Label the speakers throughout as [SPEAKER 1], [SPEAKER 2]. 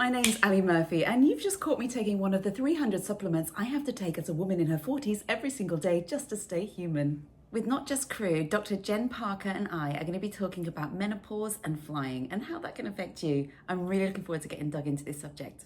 [SPEAKER 1] My name's Ali Murphy, and you've just caught me taking one of the 300 supplements I have to take as a woman in her 40s every single day just to stay human. With Not Just Crew, Dr. Jen Parker and I are going to be talking about menopause and flying and how that can affect you. I'm really looking forward to getting dug into this subject.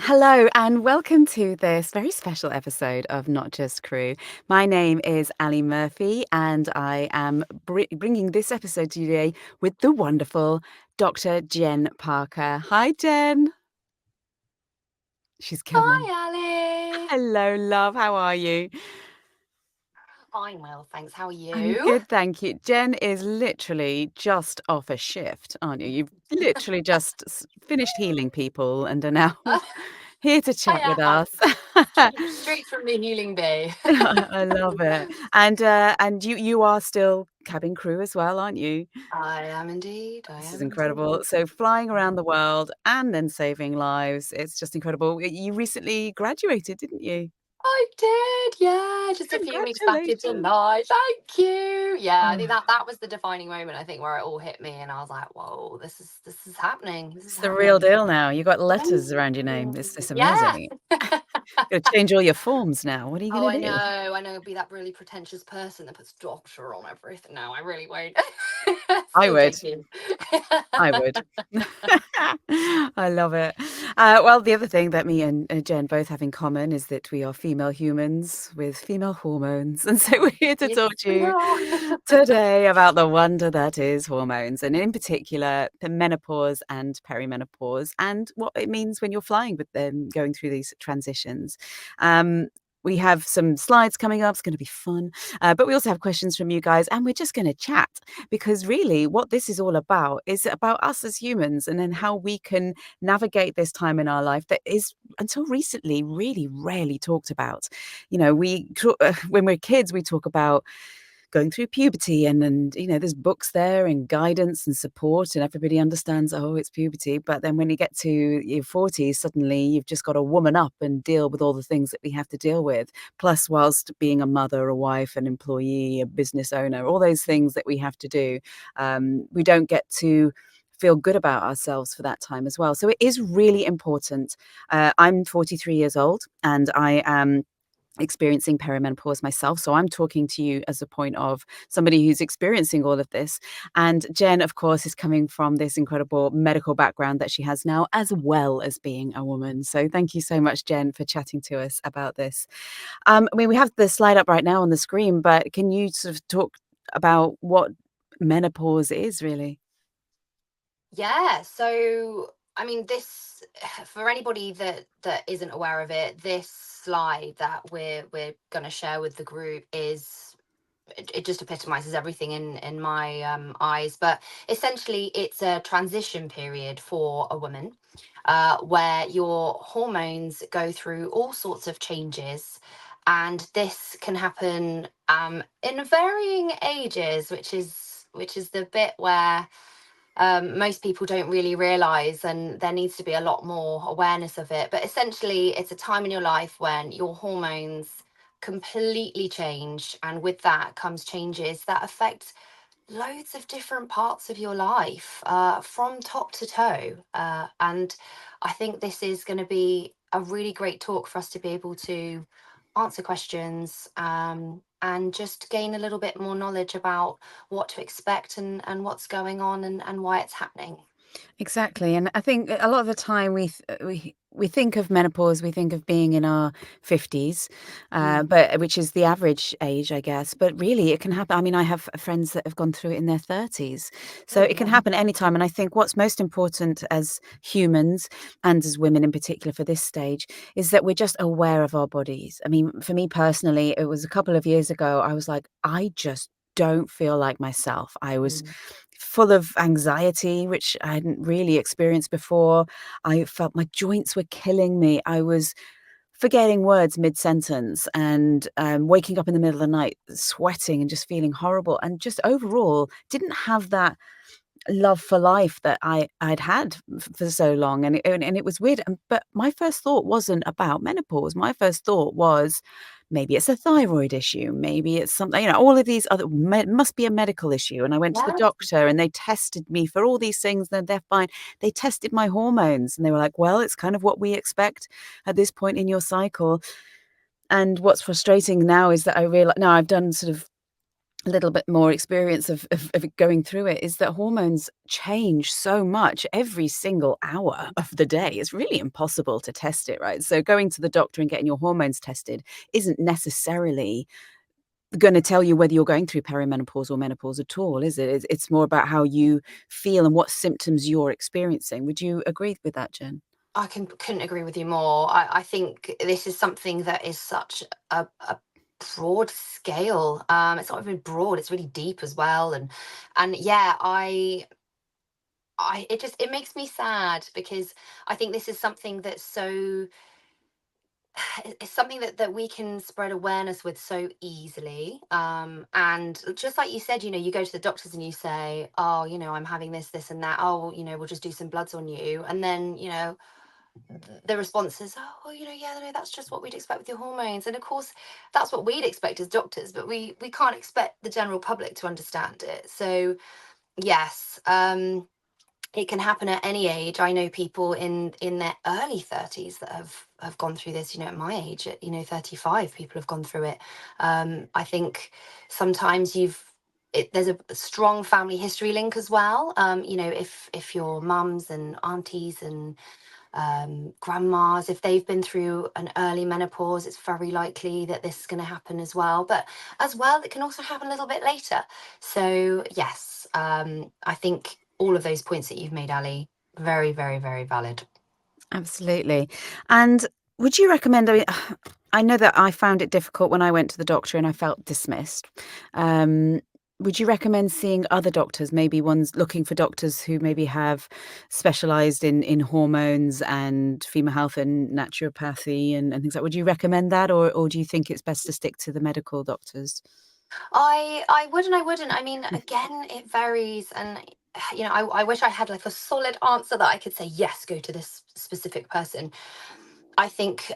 [SPEAKER 1] Hello, and welcome to this very special episode of Not Just Crew. My name is Ali Murphy, and I am bringing this episode to you today with the wonderful Dr. Jen Parker. Hi, Jen. She's coming.
[SPEAKER 2] Hi, Ali.
[SPEAKER 1] Hello, love. How are you?
[SPEAKER 2] I'm well, thanks. How are
[SPEAKER 1] I'm
[SPEAKER 2] you?
[SPEAKER 1] good, thank you. Jen is literally just off a shift, aren't you? You've literally just finished healing people and are now here to chat
[SPEAKER 2] I
[SPEAKER 1] with
[SPEAKER 2] am
[SPEAKER 1] us.
[SPEAKER 2] straight from the healing bay.
[SPEAKER 1] I love it. And you are still cabin crew as well, aren't you?
[SPEAKER 2] I am indeed. I
[SPEAKER 1] This is
[SPEAKER 2] am
[SPEAKER 1] incredible.
[SPEAKER 2] indeed.
[SPEAKER 1] So flying around the world and then saving lives, it's just incredible. You recently graduated, didn't you?
[SPEAKER 2] I did, yeah, just a few weeks back in
[SPEAKER 1] Congratulations.
[SPEAKER 2] July. Thank you. Yeah, I
[SPEAKER 1] Oh,
[SPEAKER 2] think that was the defining moment. I think where it all hit me, and I was like, "Whoa, this is happening. This is
[SPEAKER 1] it's the real
[SPEAKER 2] happening."
[SPEAKER 1] deal now. You got letters
[SPEAKER 2] Thank
[SPEAKER 1] around your name. It's
[SPEAKER 2] Yeah.
[SPEAKER 1] amazing. Gonna change all your forms now. What are you
[SPEAKER 2] Oh,
[SPEAKER 1] gonna
[SPEAKER 2] I know.
[SPEAKER 1] do?
[SPEAKER 2] I know. Be that really pretentious person that puts doctor on everything. No, I really won't.
[SPEAKER 1] I
[SPEAKER 2] Still
[SPEAKER 1] would.
[SPEAKER 2] joking.
[SPEAKER 1] I would. I love it. Well, the other thing that me and Jen both have in common is that we are female humans with female hormones. And so we're here to
[SPEAKER 2] Yes,
[SPEAKER 1] talk to
[SPEAKER 2] we
[SPEAKER 1] you
[SPEAKER 2] are.
[SPEAKER 1] today about the wonder that is hormones, and in particular, the menopause and perimenopause, and what it means when you're flying with them, going through these transitions. Um, we have some slides coming up. It's going to be fun. But we also have questions from you guys, and we're just going to chat because really what this is all about is about us as humans and then how we can navigate this time in our life that is until recently really rarely talked about. You know, when we're kids, we talk about going through puberty and there's books there and guidance and support and everybody understands, oh, it's puberty. But then when you get to your 40s, suddenly you've just got to woman up and deal with all the things that we have to deal with. Plus, whilst being a mother, a wife, an employee, a business owner, all those things that we have to do, we don't get to feel good about ourselves for that time as well. So it is really important. I'm 43 years old and I am experiencing perimenopause myself. So I'm talking to you as a point of somebody who's experiencing all of this. And Jen, of course, is coming from this incredible medical background that she has now, as well as being a woman. So thank you so much, Jen, for chatting to us about this. I mean, we have the slide up right now on the screen, but can you sort of talk about what menopause is really?
[SPEAKER 2] Yeah. So, I mean, this for anybody that isn't aware of it, this slide that we're going to share with the group is it just epitomizes everything in my eyes. But essentially, it's a transition period for a woman where your hormones go through all sorts of changes. And this can happen in varying ages, which is the bit where most people don't really realize, and there needs to be a lot more awareness of it. But essentially, it's a time in your life when your hormones completely change, and with that comes changes that affect loads of different parts of your life from top to toe. And I think this is going to be a really great talk for us to be able to answer questions and just gain a little bit more knowledge about what to expect and what's going on and why it's happening.
[SPEAKER 1] Exactly, and I think a lot of the time we think of menopause, we think of being in our 50s,
[SPEAKER 2] Mm.
[SPEAKER 1] but which is the average age, I guess. But really, it can happen. I mean, I have friends that have gone through it in their 30s, so
[SPEAKER 2] Oh,
[SPEAKER 1] it can
[SPEAKER 2] yeah.
[SPEAKER 1] happen anytime. And I think what's most important as humans and as women in particular for this stage is that we're just aware of our bodies. I mean, for me personally, it was a couple of years ago. I was like, I just don't feel like myself. I was
[SPEAKER 2] Mm.
[SPEAKER 1] full of anxiety, which I hadn't really experienced before. I felt my joints were killing me. I was forgetting words mid-sentence and waking up in the middle of the night sweating and just feeling horrible and just overall didn't have that love for life that I'd had for so long, and it was weird. But my first thought wasn't about menopause. My first thought was maybe it's a thyroid issue, maybe it's something, all of these other must be a medical issue. And I went to the
[SPEAKER 2] Yeah.
[SPEAKER 1] doctor, and they tested me for all these things. Then they're fine. They tested my hormones, and they were like, "Well, it's kind of what we expect at this point in your cycle." And what's frustrating now is that I realize now I've done sort of a little bit more experience of going through it, is that hormones change so much every single hour of the day. It's really impossible to test it, right? So going to the doctor and getting your hormones tested isn't necessarily going to tell you whether you're going through perimenopause or menopause at all, is it? It's more about how you feel and what symptoms you're experiencing. Would you agree with that, Jen?
[SPEAKER 2] Couldn't agree with you more. I think this is something that is such a broad scale. It's not even broad; it's really deep as well. And yeah, it makes me sad because I think this is something that's so it's something that we can spread awareness with so easily. And just like you said, you go to the doctors and you say, oh, I'm having this and that. Oh, well, we'll just do some bloods on you, and then the response is, oh, well, yeah, no, that's just what we'd expect with your hormones. And of course, that's what we'd expect as doctors, but we can't expect the general public to understand it. So yes, it can happen at any age. I know people in their early 30s that have gone through this. At my age, at 35, people have gone through it. I think sometimes there's a strong family history link as well. If your mums and aunties and grandmas, if they've been through an early menopause, it's very likely that this is going to happen as well. But as well, it can also happen a little bit later. So yes, I think all of those points that you've made, Ali, very, very, very valid.
[SPEAKER 1] Absolutely. And would you recommend, I know that I found it difficult when I went to the doctor and I felt dismissed. Um, would you recommend seeing other doctors, maybe ones looking for doctors who maybe have specialized in hormones and female health and naturopathy and things like? Would you recommend that, or do you think it's best to stick to the medical doctors?
[SPEAKER 2] I would and I wouldn't. I mean, again, it varies, and I wish I had like a solid answer that I could say yes, go to this specific person. I think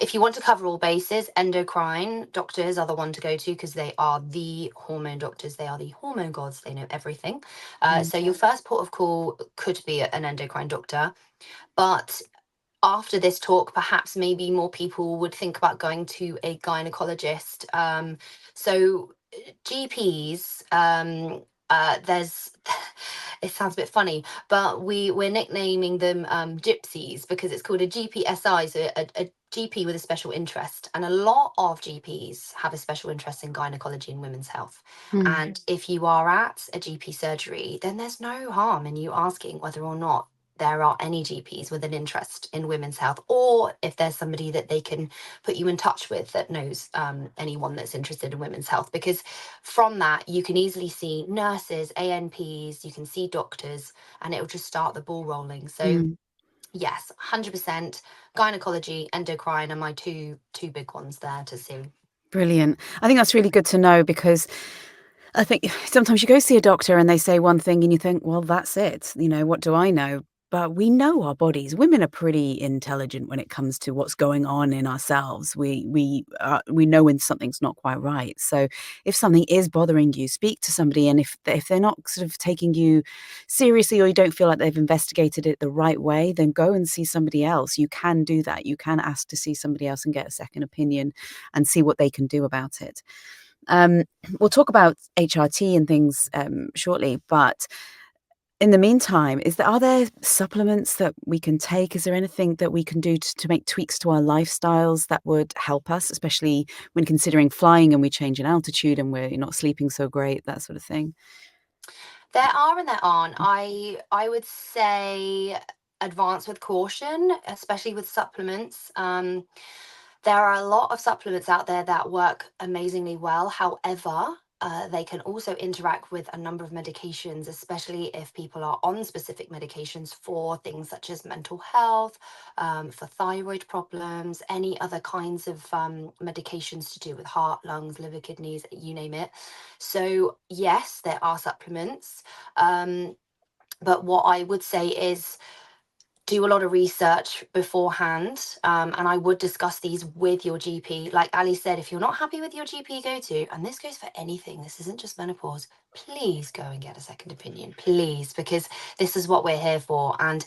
[SPEAKER 2] if you want to cover all bases, endocrine doctors are the one to go to because they are the hormone doctors. They are the hormone gods. They know everything.
[SPEAKER 1] Mm,
[SPEAKER 2] So your first port of call could be an endocrine doctor. But after this talk, perhaps maybe more people would think about going to a gynecologist. So GPs, there's it sounds a bit funny, but we're nicknaming them gypsies because it's called a GPSI, so a GP with a special interest. And a lot of GPs have a special interest in gynecology and women's health.
[SPEAKER 1] mm,
[SPEAKER 2] And if you are at a GP surgery, then there's no harm in you asking whether or not there are any GPs with an interest in women's health, or if there's somebody that they can put you in touch with that knows anyone that's interested in women's health. Because from that, you can easily see nurses, ANPs, you can see doctors, and it will just start the ball rolling. So,
[SPEAKER 1] mm.
[SPEAKER 2] yes, 100% gynecology, endocrine are my two big ones there to see.
[SPEAKER 1] Brilliant. I think that's really good to know because I think sometimes you go see a doctor and they say one thing and you think, well, that's it. What do I know? But we know our bodies. Women are pretty intelligent when it comes to what's going on in ourselves. We know when something's not quite right. So if something is bothering you, speak to somebody. And if they're not sort of taking you seriously, or you don't feel like they've investigated it the right way, then go and see somebody else. You can do that. You can ask to see somebody else and get a second opinion and see what they can do about it. Um, we'll talk about HRT and things shortly, but in the meantime, are there supplements that we can take? Is there anything that we can do to make tweaks to our lifestyles that would help us, especially when considering flying and we change in altitude and we're not sleeping so great, that sort of thing?
[SPEAKER 2] There are and there aren't. I would say advance with caution, especially with supplements. There are a lot of supplements out there that work amazingly well. However, they can also interact with a number of medications, especially if people are on specific medications for things such as mental health, for thyroid problems, any other kinds of medications to do with heart, lungs, liver, kidneys, you name it. So, yes, there are supplements. But what I would say is do a lot of research beforehand, and I would discuss these with your GP. Like Ali said, if you're not happy with your GP, go to, and this goes for anything, this isn't just menopause, please go and get a second opinion, please, because this is what we're here for. And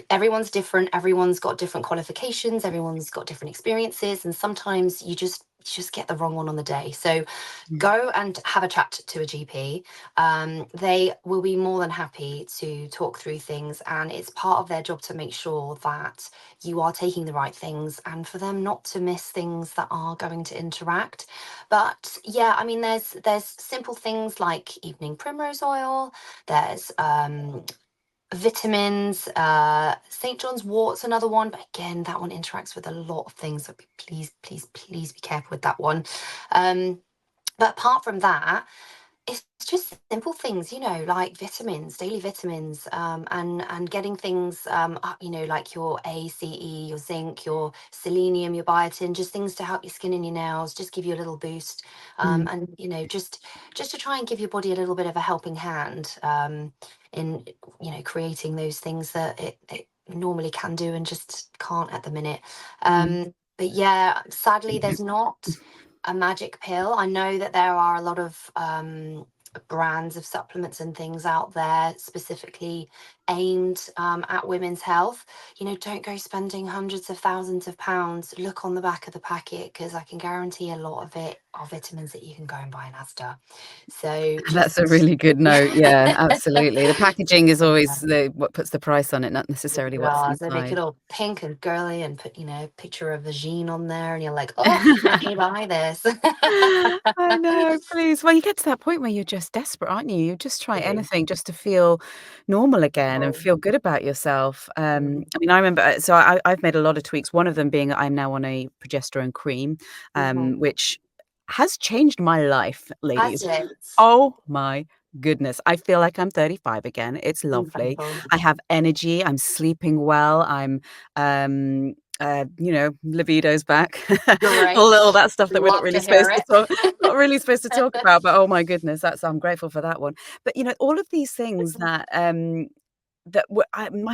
[SPEAKER 2] everyone's different, everyone's got different qualifications, everyone's got different experiences, and sometimes you just get the wrong one on the day. So go and have a chat to a GP. They will be more than happy to talk through things, and it's part of their job to make sure that you are taking the right things and for them not to miss things that are going to interact. But yeah, I mean, there's simple things like evening primrose oil. There's vitamins, St. John's wort's another one, but again, that one interacts with a lot of things, so please, please, please be careful with that one. But apart from that, it's just simple things, like vitamins, daily vitamins, and getting things up, like your ACE, your zinc, your selenium, your biotin, just things to help your skin and your nails, just give you a little boost,
[SPEAKER 1] Mm.
[SPEAKER 2] and just to try and give your body a little bit of a helping hand, in creating those things that it normally can do and just can't at the minute.
[SPEAKER 1] Mm.
[SPEAKER 2] But yeah, sadly, there's not a magic pill. I know that there are a lot of brands of supplements and things out there specifically aimed at women's health. Don't go spending hundreds of thousands of pounds. Look on the back of the packet, because I can guarantee a lot of it are vitamins that you can go and buy in Asda. So
[SPEAKER 1] That's a
[SPEAKER 2] just
[SPEAKER 1] really good note. Yeah, absolutely. The packaging is always
[SPEAKER 2] yeah.
[SPEAKER 1] what puts the price on it, not necessarily what's
[SPEAKER 2] Yeah, they make it
[SPEAKER 1] inside.
[SPEAKER 2] all pink and girly and put, a picture of a jean on there, and you're like, oh, let me buy this.
[SPEAKER 1] I know, please. Well, you get to that point where you're just desperate, aren't you? You just try
[SPEAKER 2] Do.
[SPEAKER 1] anything just to feel normal again and
[SPEAKER 2] Oh,
[SPEAKER 1] feel good about yourself.
[SPEAKER 2] mhm,
[SPEAKER 1] I mean, I remember, so I've made a lot of tweaks. One of them being I'm now on a progesterone cream,
[SPEAKER 2] mhm.
[SPEAKER 1] which has changed my life,
[SPEAKER 2] Has
[SPEAKER 1] ladies.
[SPEAKER 2] it?
[SPEAKER 1] Oh my goodness. I feel like I'm 35 again. It's lovely.
[SPEAKER 2] Incredible.
[SPEAKER 1] I have energy. I'm sleeping well. Libido's back. All
[SPEAKER 2] Great.
[SPEAKER 1] that stuff that we're not
[SPEAKER 2] Love
[SPEAKER 1] really
[SPEAKER 2] to hear
[SPEAKER 1] supposed to talk
[SPEAKER 2] it.
[SPEAKER 1] not really supposed to talk about, but oh my goodness, I'm grateful for that one. But all of these things my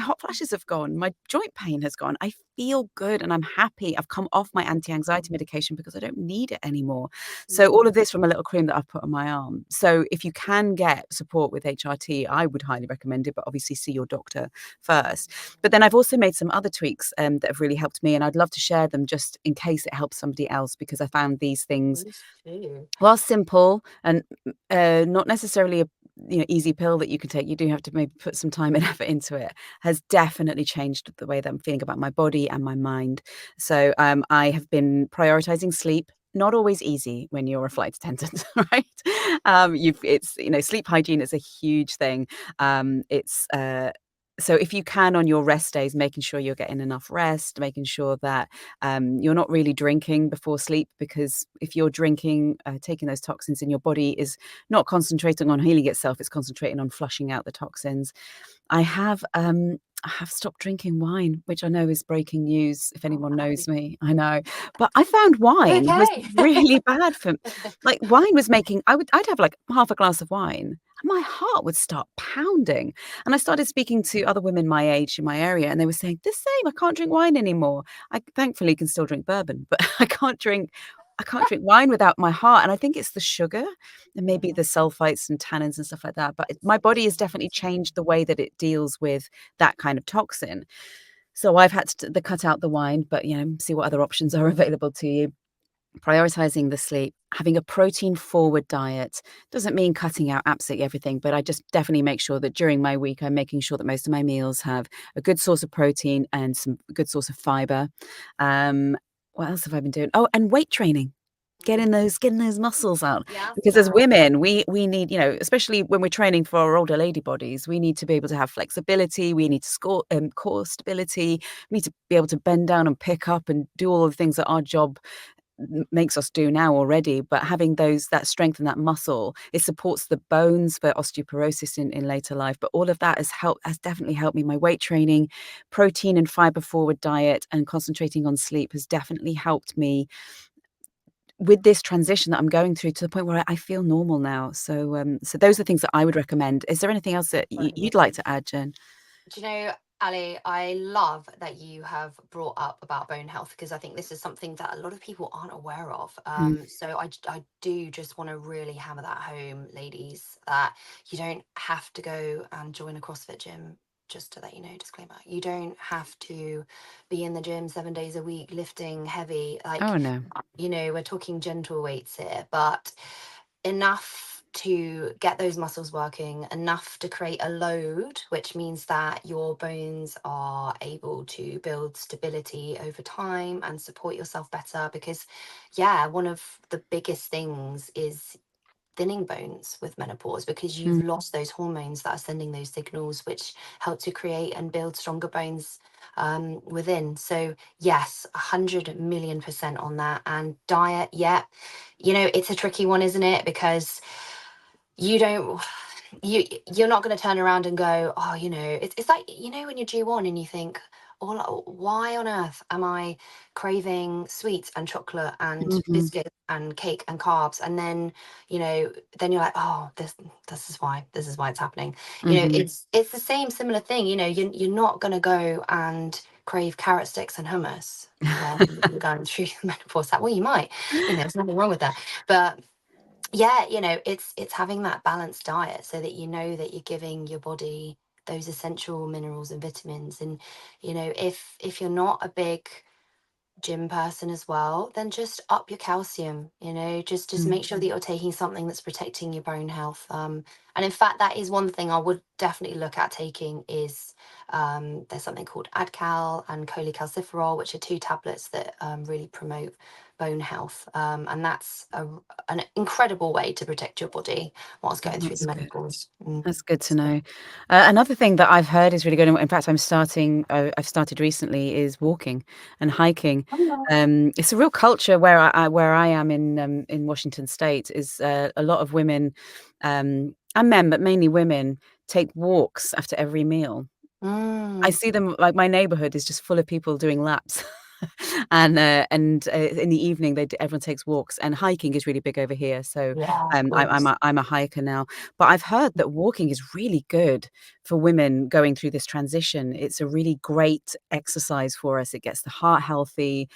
[SPEAKER 1] hot flashes have gone, my joint pain has gone. I feel good and I'm happy. I've come off my anti-anxiety medication because I don't need it anymore. So all
[SPEAKER 2] Mhm.
[SPEAKER 1] of this from a little cream that I've put on my arm. So if you can get support with HRT, I would highly recommend it, but obviously see your doctor first. But then I've also made some other tweaks that have really helped me, and I'd love to share them just in case it helps somebody else, because I found these things,
[SPEAKER 2] Please do.
[SPEAKER 1] while simple and not necessarily a easy pill that you can take, you do have to maybe put some time and effort into it, has definitely changed the way that I'm feeling about my body and my mind. So I have been prioritizing sleep. Not always easy when you're a flight attendant, right? Sleep hygiene is a huge thing. It's So if you can, on your rest days, making sure you're getting enough rest, making sure that you're not really drinking before sleep, because if you're drinking, taking those toxins in, your body is not concentrating on healing itself, it's concentrating on flushing out the toxins. I have stopped drinking wine, which I know is breaking news if
[SPEAKER 2] Oh,
[SPEAKER 1] anyone knows
[SPEAKER 2] Ali.
[SPEAKER 1] me. I know. But I found wine was
[SPEAKER 2] Okay.
[SPEAKER 1] really bad for, like, wine was making I'd have like half a glass of wine and my heart would start pounding. And I started speaking to other women my age in my area, and they were saying the same. I can't drink wine anymore. I thankfully can still drink bourbon, but I can't drink wine without my heart. And I think it's the sugar and maybe the sulfites and tannins and stuff like that. But my body has definitely changed the way that it deals with that kind of toxin. So I've had to cut out the wine, but see what other options are available to you. Prioritizing the sleep, having a protein forward diet doesn't mean cutting out absolutely everything, but I just definitely make sure that during my week, I'm making sure that most of my meals have a good source of protein and some good source of fiber. Um, what else have I been doing? Oh, and weight training. Getting those muscles out,
[SPEAKER 2] Yes,
[SPEAKER 1] because as
[SPEAKER 2] girl.
[SPEAKER 1] women we need, especially when we're training for our older lady bodies, we need to be able to have flexibility, we need to core stability, we need to be able to bend down and pick up and do all the things that our job makes us do now already, but having that strength and that muscle, it supports the bones for osteoporosis in later life. But all of that has definitely helped me. My weight training, protein and fiber forward diet, and concentrating on sleep has definitely helped me with this transition that I'm going through, to the point where I feel normal now. So those are things that I would recommend. Is there anything else that you'd like to add, Jen?
[SPEAKER 2] Do you know, Ali, I love that you have brought up about bone health, because I think this is something that a lot of people aren't aware of.
[SPEAKER 1] Mm.
[SPEAKER 2] So I do just want to really hammer that home, ladies, that you don't have to go and join a CrossFit gym. Just to let you know, disclaimer, you don't have to be in the gym 7 days a week lifting heavy.
[SPEAKER 1] Oh,
[SPEAKER 2] Like,
[SPEAKER 1] no.
[SPEAKER 2] we're talking gentle weights here, but enough to get those muscles working, enough to create a load, which means that your bones are able to build stability over time and support yourself better. Because, yeah, one of the biggest things is thinning bones with menopause, because you've
[SPEAKER 1] Mm,
[SPEAKER 2] lost those hormones that are sending those signals, which help to create and build stronger bones within. So yes, 100 million% on that. And diet, yeah, it's a tricky one, isn't it? Because you don't you're not going to turn around and go, oh, it's like, when you're due on and you think, oh, why on earth am I craving sweets and chocolate and
[SPEAKER 1] mhm,
[SPEAKER 2] biscuits and cake and carbs? And then, then you're like, oh, this is why it's happening.
[SPEAKER 1] mhm.
[SPEAKER 2] It's the same similar thing. You're not going to go and crave carrot sticks and hummus when you're going through menopause. Well, you might, there's nothing wrong with that, but yeah, it's having that balanced diet, so that you know that you're giving your body those essential minerals and vitamins. And if you're not a big gym person as well, then just up your calcium. Just
[SPEAKER 1] Mm,
[SPEAKER 2] make sure that you're taking something that's protecting your bone health. And in fact, that is one thing I would definitely look at taking. Is there's something called Adcal and cholecalciferol, which are two tablets that really promote bone health. And that's an incredible way to protect your body whilst going through the
[SPEAKER 1] that's good.
[SPEAKER 2] menopause.
[SPEAKER 1] That's good to know. Another thing that I've heard is really good, and in fact, I've started recently, is walking and hiking. It's a real culture where I am in Washington State. Is a lot of women and men, but mainly women, take walks after every meal. I
[SPEAKER 2] Mm,
[SPEAKER 1] see them, like, my neighborhood is just full of people doing laps. And in the evening, everyone takes walks, and hiking is really big over here. So,
[SPEAKER 2] yeah, of
[SPEAKER 1] I'm
[SPEAKER 2] course.
[SPEAKER 1] I'm a hiker now, but I've heard that walking is really good for women going through this transition. It's a really great exercise for us. It gets the heart healthy,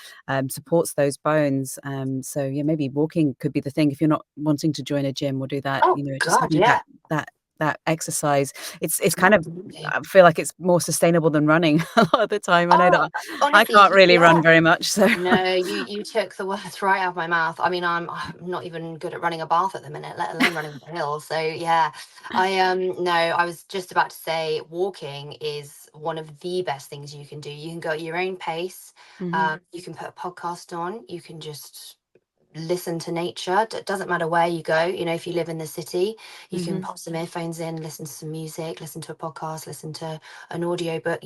[SPEAKER 1] supports those bones. So yeah, maybe walking could be the thing if you're not wanting to join a gym or do that.
[SPEAKER 2] Oh
[SPEAKER 1] Just
[SPEAKER 2] God,
[SPEAKER 1] having
[SPEAKER 2] yeah.
[SPEAKER 1] that that exercise. It's kind of,
[SPEAKER 2] Absolutely.
[SPEAKER 1] I feel like it's more sustainable than running a lot of the time. I know
[SPEAKER 2] Oh,
[SPEAKER 1] that I can't
[SPEAKER 2] honestly,
[SPEAKER 1] really run
[SPEAKER 2] yeah.
[SPEAKER 1] very much, so
[SPEAKER 2] No, you took the words right out of my mouth. I mean, I'm not even good at running a bath at the minute, let alone running up a hill. So yeah, I no, I was just about to say, walking is one of the best things you can do. You can go at your own pace.
[SPEAKER 1] Mhm,
[SPEAKER 2] You can put a podcast on. You can just listen to nature. It doesn't matter where you go. If you live in the city, you can
[SPEAKER 1] mhm,
[SPEAKER 2] pop some earphones in, listen to some music, listen to a podcast, listen to an audio book.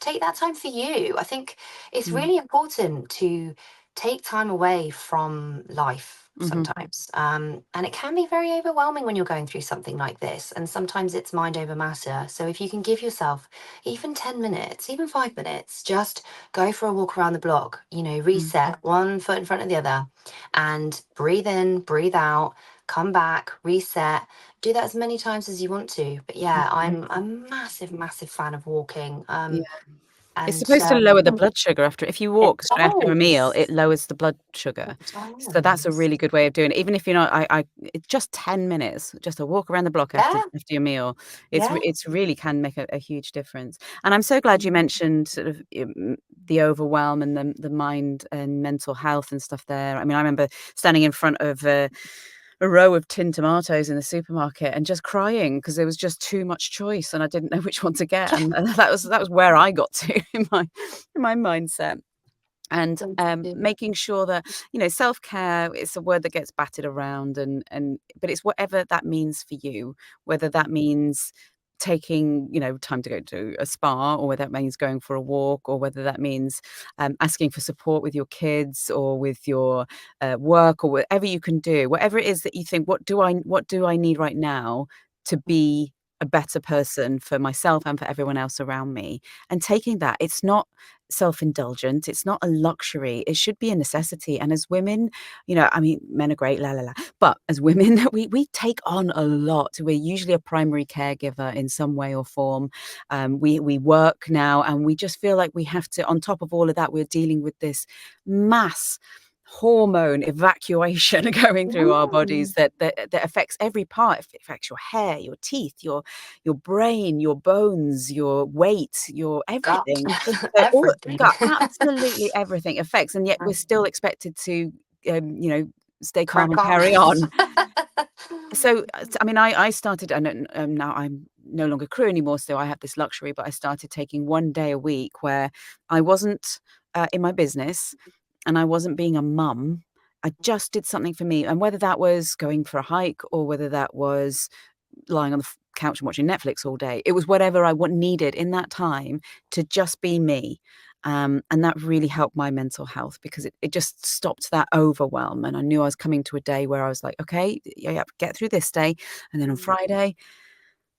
[SPEAKER 2] Take that time for you. I think it's
[SPEAKER 1] mm,
[SPEAKER 2] really important to take time away from life
[SPEAKER 1] mhm,
[SPEAKER 2] sometimes. And it can be very overwhelming when you're going through something like this. And sometimes it's mind over matter. So if you can give yourself even 10 minutes, even 5 minutes, just go for a walk around the block,
[SPEAKER 1] mm,
[SPEAKER 2] reset one foot in front of the other, and breathe in, breathe out, come back, reset. Do that as many times as you want to. But yeah,
[SPEAKER 1] mhm,
[SPEAKER 2] I'm a massive, massive fan of walking.
[SPEAKER 1] yeah. It's
[SPEAKER 2] And
[SPEAKER 1] supposed to lower the blood sugar if you
[SPEAKER 2] it
[SPEAKER 1] walk straight after a meal,
[SPEAKER 2] does.
[SPEAKER 1] it lowers the blood sugar.
[SPEAKER 2] It
[SPEAKER 1] So that's a
[SPEAKER 2] does.
[SPEAKER 1] really good way of doing it. Even if you're not, it's just 10 minutes, just a walk around the block after
[SPEAKER 2] Yeah,
[SPEAKER 1] your meal.
[SPEAKER 2] yeah.
[SPEAKER 1] It's really can make a huge difference. And I'm so glad you mentioned sort of the overwhelm and the mind and mental health and stuff there. I mean, I remember standing in front of a row of tinned tomatoes in the supermarket and just crying because there was just too much choice and I didn't know which one to get. And that was where I got to in my mindset. And making sure that, self-care, it's a word that gets batted around, and but it's whatever that means for you, whether that means taking, time to go to a spa, or whether that means going for a walk, or whether that means asking for support with your kids or with your work, or whatever you can do, whatever it is that you think, what do I need right now to be a better person for myself and for everyone else around me. And taking that, it's not self-indulgent, it's not a luxury, it should be a necessity. And as women, I mean, men are great, la la la, but as women, we take on a lot. We're usually a primary caregiver in some way or form. We work now, and we just feel like we have to, on top of all of that, we're dealing with this mass hormone evacuation going through our bodies
[SPEAKER 2] Mm.
[SPEAKER 1] that affects every part. It affects your hair, your teeth, your brain, your bones, your weight, your
[SPEAKER 2] Gut.
[SPEAKER 1] everything. All
[SPEAKER 2] Everything.
[SPEAKER 1] gut, absolutely everything affects, and yet we're still expected to, stay calm
[SPEAKER 2] Crack
[SPEAKER 1] and
[SPEAKER 2] on.
[SPEAKER 1] carry on. So, I mean, I started, and now I'm no longer crew anymore, so I have this luxury, but I started taking 1 day a week where I wasn't, in my business, and I wasn't being a mum. I just did something for me, and whether that was going for a hike, or whether that was lying on the couch and watching Netflix all day, it was whatever I needed in that time to just be me. And that really helped my mental health, because it just stopped that overwhelm. And I knew I was coming to a day where I was like, okay, yeah, get through this day. And then on Friday,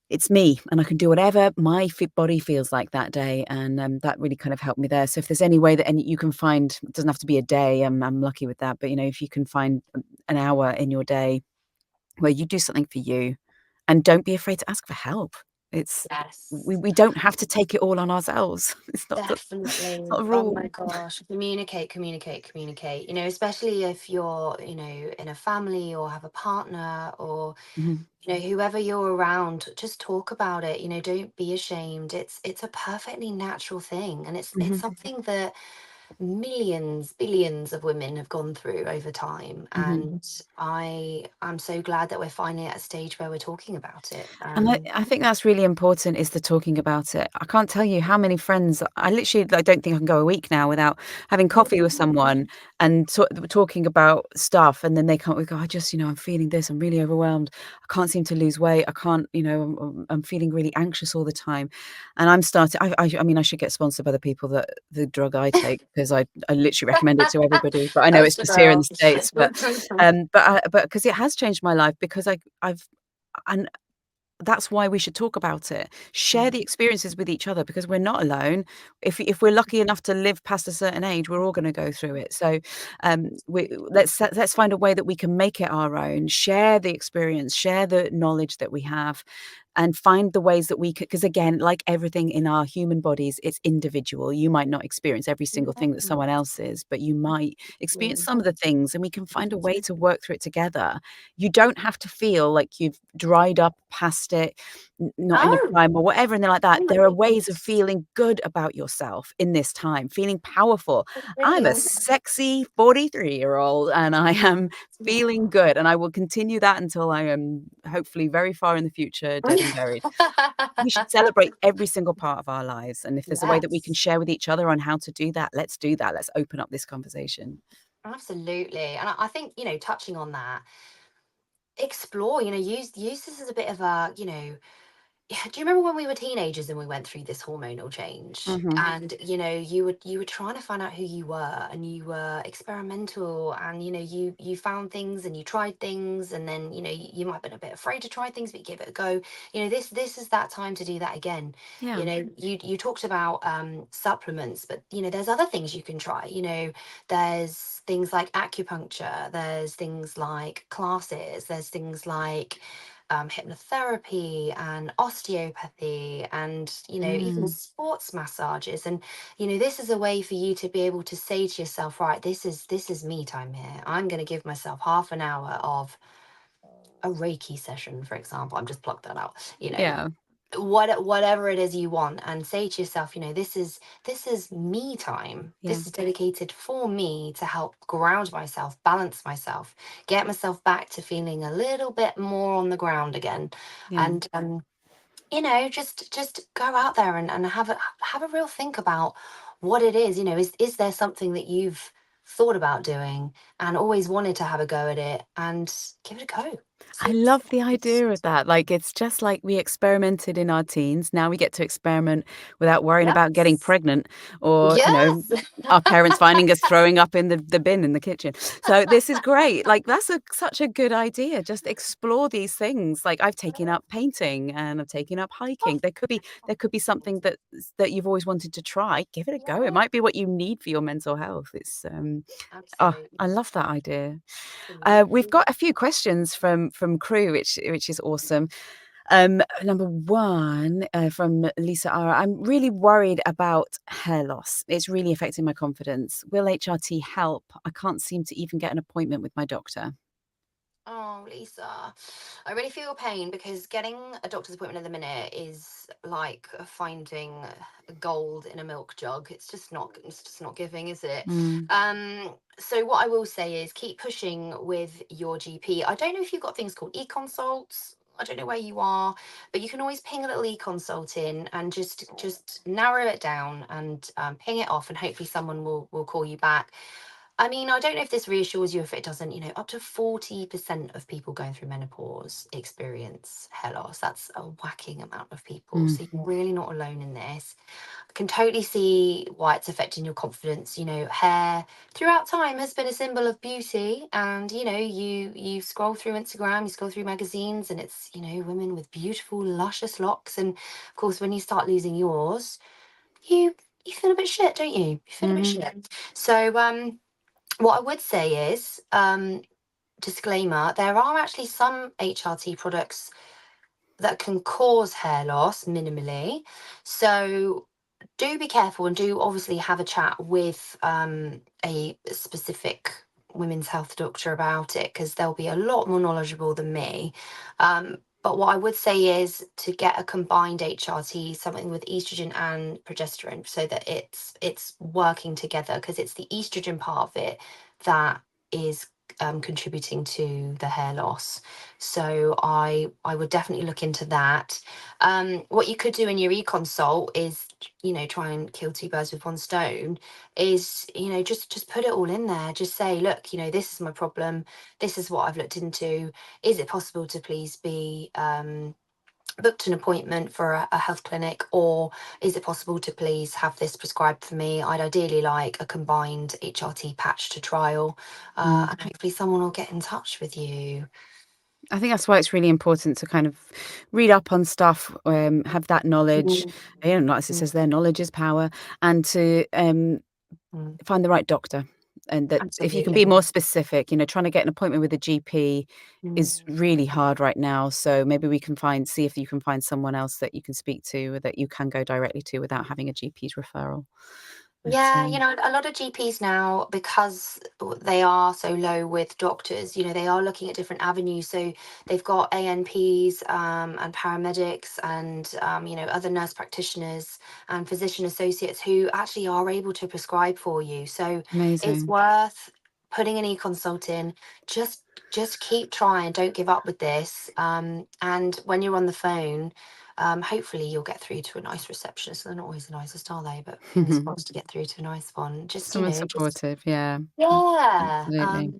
[SPEAKER 1] it's me, and I can do whatever my body feels like that day. And that really kind of helped me there. So if there's any way that you can find, it doesn't have to be a day, I'm lucky with that. But, if you can find an hour in your day where you do something for you, and don't be afraid to ask for help. It's
[SPEAKER 2] Yes.
[SPEAKER 1] we don't have to take it all on ourselves. It's
[SPEAKER 2] Definitely.
[SPEAKER 1] not a
[SPEAKER 2] Oh my
[SPEAKER 1] rule.
[SPEAKER 2] gosh. Communicate, communicate, communicate. especially if you're, in a family or have a partner, or,
[SPEAKER 1] Mhm,
[SPEAKER 2] whoever you're around, just talk about it. Don't be ashamed. It's a perfectly natural thing. And it's
[SPEAKER 1] mhm,
[SPEAKER 2] something that millions, billions of women have gone through over time.
[SPEAKER 1] mhm.
[SPEAKER 2] And I'm so glad that we're finally at a stage where we're talking about it.
[SPEAKER 1] And I think that's really important, is the talking about it. I can't tell you how many friends I literally, I don't think I can go a week now without having coffee with someone and talking about stuff, and then they can't. We go, I just, I'm feeling this. I'm really overwhelmed. I can't seem to lose weight. I can't, I'm feeling really anxious all the time, and I'm starting. I mean, I should get sponsored by the drug I take, because I literally recommend it to everybody. But I know it's
[SPEAKER 2] Poster
[SPEAKER 1] just here in the
[SPEAKER 2] girl.
[SPEAKER 1] States. But because it has changed my life, because I've and that's why we should talk about it. Share the experiences with each other, because we're not alone. If we're lucky enough to live past a certain age, we're all going to go through it. So, let's find a way that we can make it our own. Share the experience, share the knowledge that we have, and find the ways that we could. Because again, like everything in our human bodies, it's individual. You might not experience every single thing that someone else is, but you might experience some of the things, and we can find a way to work through it together. You don't have to feel like you've dried up past it, not in your
[SPEAKER 2] Oh,
[SPEAKER 1] prime or whatever, and they're like that.
[SPEAKER 2] oh my
[SPEAKER 1] There are ways of
[SPEAKER 2] goodness.
[SPEAKER 1] feeling good about yourself in this time, feeling powerful.
[SPEAKER 2] It
[SPEAKER 1] I'm a
[SPEAKER 2] really
[SPEAKER 1] sexy 43-year-old, and I am feeling good, and I will continue that until I am hopefully very far in the future, dead and buried. We should celebrate every single part of our lives, and if there's a way that we can
[SPEAKER 2] Yes,
[SPEAKER 1] share with each other on how to do that, let's do that. Let's open up this conversation.
[SPEAKER 2] absolutely. And I think, touching on that, explore, use this as a bit of a, yeah, do you remember when we were teenagers and we went through this hormonal change,
[SPEAKER 1] Mhm.
[SPEAKER 2] and you were trying to find out who you were, and you were experimental, and you found things and you tried things, and then you might have been a bit afraid to try things, but you gave it a go. This is that time to do that again.
[SPEAKER 1] Yeah.
[SPEAKER 2] You talked about supplements, but there's other things you can try. There's things like acupuncture, there's things like classes, there's things like hypnotherapy and osteopathy, and even
[SPEAKER 1] Mm.
[SPEAKER 2] sports massages. And this is a way for you to be able to say to yourself, right, this is me time here. I'm going to give myself half an hour of a reiki session, for example. I'm just plucked that out.
[SPEAKER 1] Yeah.
[SPEAKER 2] Whatever it is you want, and say to yourself, this is me time.
[SPEAKER 1] Yeah.
[SPEAKER 2] This is dedicated for me to help ground myself, balance myself, get myself back to feeling a little bit more on the ground again.
[SPEAKER 1] Yeah.
[SPEAKER 2] And just go out there and have a real think about what it is. Is there something that you've thought about doing and always wanted to have a go at it, and give it a go.
[SPEAKER 1] I
[SPEAKER 2] Super
[SPEAKER 1] love the
[SPEAKER 2] serious.
[SPEAKER 1] idea of that. Like, it's just like we experimented in our teens. Now we get to experiment without worrying about getting
[SPEAKER 2] Yes.
[SPEAKER 1] pregnant or,
[SPEAKER 2] Yes.
[SPEAKER 1] our parents finding us throwing up in the bin in the kitchen. So this is great. Like, that's such a good idea. Just explore these things. Like, I've taken up painting and I've taken up hiking. There could be something that you've always wanted to try. Give it a go. It
[SPEAKER 2] Yeah,
[SPEAKER 1] might be what you need for your mental health. Oh,
[SPEAKER 2] absolutely.
[SPEAKER 1] I love that idea. We've
[SPEAKER 2] Absolutely.
[SPEAKER 1] got a few questions from crew, which is awesome. Number one, from Lisa R. I'm really worried about hair loss. It's really affecting my confidence. Will HRT help? I can't seem to even get an appointment with my doctor.
[SPEAKER 2] Oh, Lisa, I really feel your pain because getting a doctor's appointment at the minute is like finding gold in a milk jug. It's just not giving, is it?
[SPEAKER 1] Mm,
[SPEAKER 2] So what I will say is keep pushing with your GP. I don't know if you've got things called e-consults. I don't know where you are, but you can always ping a little e-consult in and just narrow it down and ping it off, and hopefully someone will call you back. I mean, I don't know if this reassures you. If it doesn't, up to 40% of people going through menopause experience hair loss. That's a whacking amount of people.
[SPEAKER 1] mm,
[SPEAKER 2] So you're really not alone in this. I can totally see why it's affecting your confidence. Hair throughout time has been a symbol of beauty. And, you scroll through Instagram, you scroll through magazines, and it's, women with beautiful, luscious locks. And of course, when you start losing yours, you you feel a bit shit, don't you? You feel a bit
[SPEAKER 1] mhm,
[SPEAKER 2] shit. So what I would say is, disclaimer, there are actually some HRT products that can cause hair loss minimally. So do be careful and do obviously have a chat with a specific women's health doctor about it, because they'll be a lot more knowledgeable than me. But what I would say is to get a combined HRT, something with estrogen and progesterone, so that it's working together, because it's the estrogen part of it that is contributing to the hair loss. So I would definitely look into that. What you could do in your e-consult is, try and kill two birds with one stone. Is, just put it all in there. Just say, look, this is my problem. This is what I've looked into. Is it possible to please be booked an appointment for a health clinic, or is it possible to please have this prescribed for me? I'd ideally like a combined HRT patch to trial,
[SPEAKER 1] mm.
[SPEAKER 2] and hopefully someone will get in touch with you.
[SPEAKER 1] I think that's why it's really important to kind of read up on stuff, have that knowledge.
[SPEAKER 2] Mm,
[SPEAKER 1] Like it
[SPEAKER 2] mm,
[SPEAKER 1] says there, knowledge is power, and to
[SPEAKER 2] mm.
[SPEAKER 1] find the right doctor. And that if you can be
[SPEAKER 2] Absolutely.
[SPEAKER 1] more specific, trying to get an appointment with a GP is
[SPEAKER 2] Mm.
[SPEAKER 1] really hard right now. So maybe we can see if you can find someone else that you can speak to, or that you can go directly to without having a GP's referral. But
[SPEAKER 2] Yeah, a lot of GPs now, because they are so low with doctors, they are looking at different avenues. So they've got ANPs, and paramedics, and other nurse practitioners and physician associates who actually are able to prescribe for you. So it's
[SPEAKER 1] amazing.
[SPEAKER 2] worth putting an e-consult in. Just keep trying. Don't give up with this. And when you're on the phone, hopefully you'll get through to a nice receptionist. They're not always the nicest, are they? But fingers crossed to get through to a nice one. Just,
[SPEAKER 1] Someone
[SPEAKER 2] just
[SPEAKER 1] supportive, yeah,
[SPEAKER 2] yeah.
[SPEAKER 1] absolutely.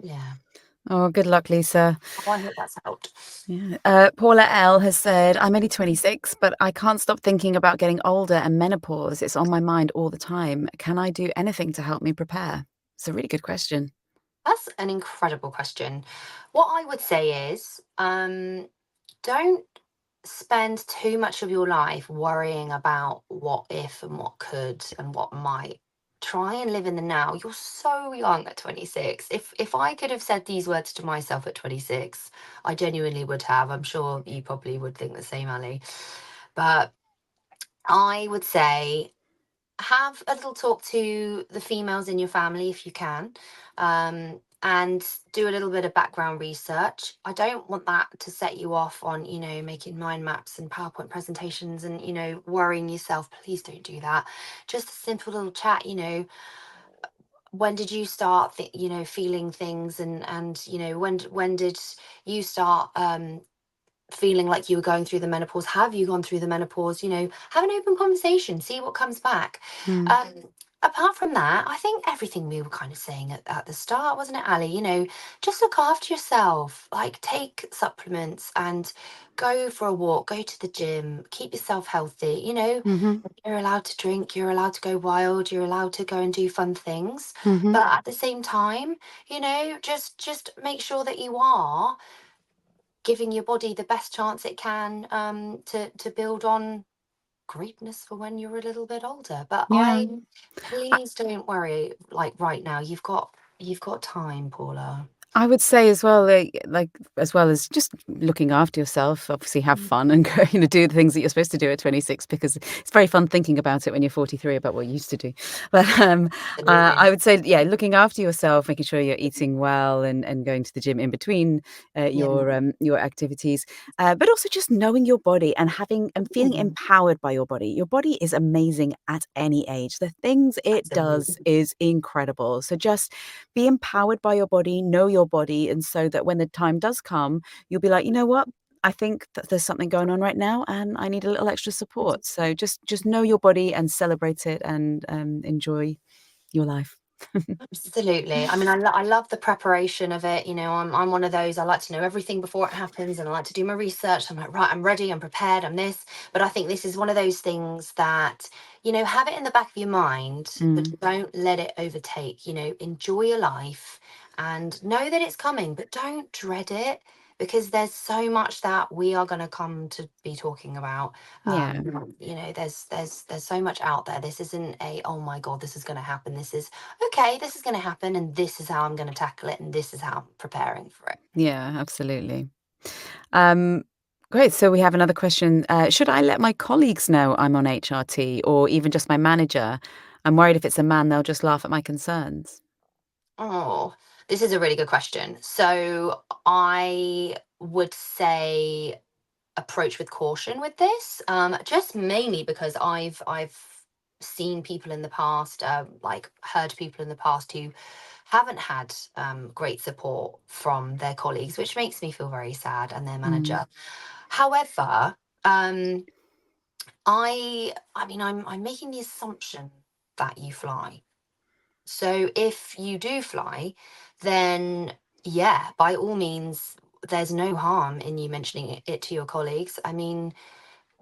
[SPEAKER 2] Yeah.
[SPEAKER 1] Oh, good luck, Lisa.
[SPEAKER 2] Oh, I hope that's helped.
[SPEAKER 1] Yeah. Paula L has said, I'm only 26, but I can't stop thinking about getting older and menopause. It's on my mind all the time. Can I do anything to help me prepare? It's a really good question.
[SPEAKER 2] That's an incredible question. What I would say is, don't spend too much of your life worrying about what if and what could and what might. Try and live in the now. You're so young at 26. If I could have said these words to myself at 26, I genuinely would have. I'm sure you probably would think the same, Ali. But I would say have a little talk to the females in your family if you can, and do a little bit of background research. I don't want that to set you off on, making mind maps and PowerPoint presentations and, worrying yourself. Please don't do that. Just a simple little chat, when did you start feeling things, and when did you start feeling like you were going through the menopause? Have you gone through the menopause? Have an open conversation, see what comes back.
[SPEAKER 1] Hmm.
[SPEAKER 2] um apart from that, I think everything we were kind of saying at the start, wasn't it, Ali? Just look after yourself, like take supplements and go for a walk, go to the gym, keep yourself healthy.
[SPEAKER 1] Hmm.
[SPEAKER 2] You're allowed to drink, you're allowed to go wild, you're allowed to go and do fun things.
[SPEAKER 1] Hmm.
[SPEAKER 2] But at the same time, just make sure that you are giving your body the best chance it can to build on greatness for when you're a little bit older. But
[SPEAKER 1] Yeah.
[SPEAKER 2] please don't worry, like right now. You've got time, Paula.
[SPEAKER 1] I would say as well, like as well as just looking after yourself, obviously have
[SPEAKER 2] Mm.
[SPEAKER 1] fun and go, do the things that you're supposed to do at 26 because it's very fun thinking about it when you're 43 about what you used to do. But
[SPEAKER 2] Absolutely.
[SPEAKER 1] I would say, yeah, looking after yourself, making sure you're eating well and going to the gym in between
[SPEAKER 2] Yeah.
[SPEAKER 1] your activities, but also just knowing your body and having and feeling
[SPEAKER 2] Mm,
[SPEAKER 1] empowered by your body. Your body is amazing at any age. The things it does
[SPEAKER 2] absolutely.
[SPEAKER 1] is incredible. So just be empowered by your body, know your body, and so that when the time does come, you'll be like, you know what? I think that there's something going on right now, and I need a little extra support. So just know your body and celebrate it, and enjoy your life.
[SPEAKER 2] Absolutely. I mean, I love the preparation of it. I'm one of those. I like to know everything before it happens, and I like to do my research. I'm like, right, I'm ready, I'm prepared, I'm this. But I think this is one of those things that have it in the back of your mind, but
[SPEAKER 1] Mm,
[SPEAKER 2] don't let it overtake. Enjoy your life, and know that it's coming, but don't dread it because there's so much that we are going to come to be talking about.
[SPEAKER 1] yeah,
[SPEAKER 2] There's so much out there. This isn't a, oh my god, this is going to happen. This is, okay, this is going to happen, and this is how I'm going to tackle it, and this is how I'm preparing for it.
[SPEAKER 1] yeah, absolutely. Um, Great. So we have another question. Should I let my colleagues know I'm on HRT or even just my manager? I'm worried if it's a man, they'll just laugh at my concerns.
[SPEAKER 2] Oh, this is a really good question. So I would say approach with caution with this, just mainly because I've seen people in the past, like heard people in the past who haven't had great support from their colleagues, which makes me feel very sad, and their
[SPEAKER 1] Mm,
[SPEAKER 2] manager. However, um, I mean, I'm making the assumption that you fly. So if you do fly, then yeah, by all means, there's no harm in you mentioning it to your colleagues. I mean,